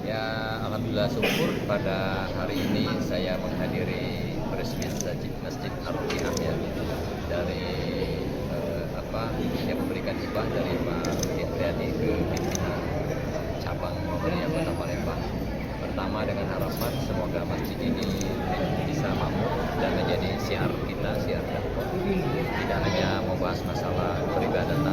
Ya, alhamdulillah syukur pada hari ini saya menghadiri peresmian Masjid Ar-Rofi'ah ya, dari yang memberikan hibah dari Pak Rutin Triadi ke pimpinan cabang Muhammadiyah Kota Palembang. Pertama dengan harapan semoga masjid ini bisa makmur dan menjadi syiar kita, syiar dakwah. Tidak hanya membahas masalah peribadatan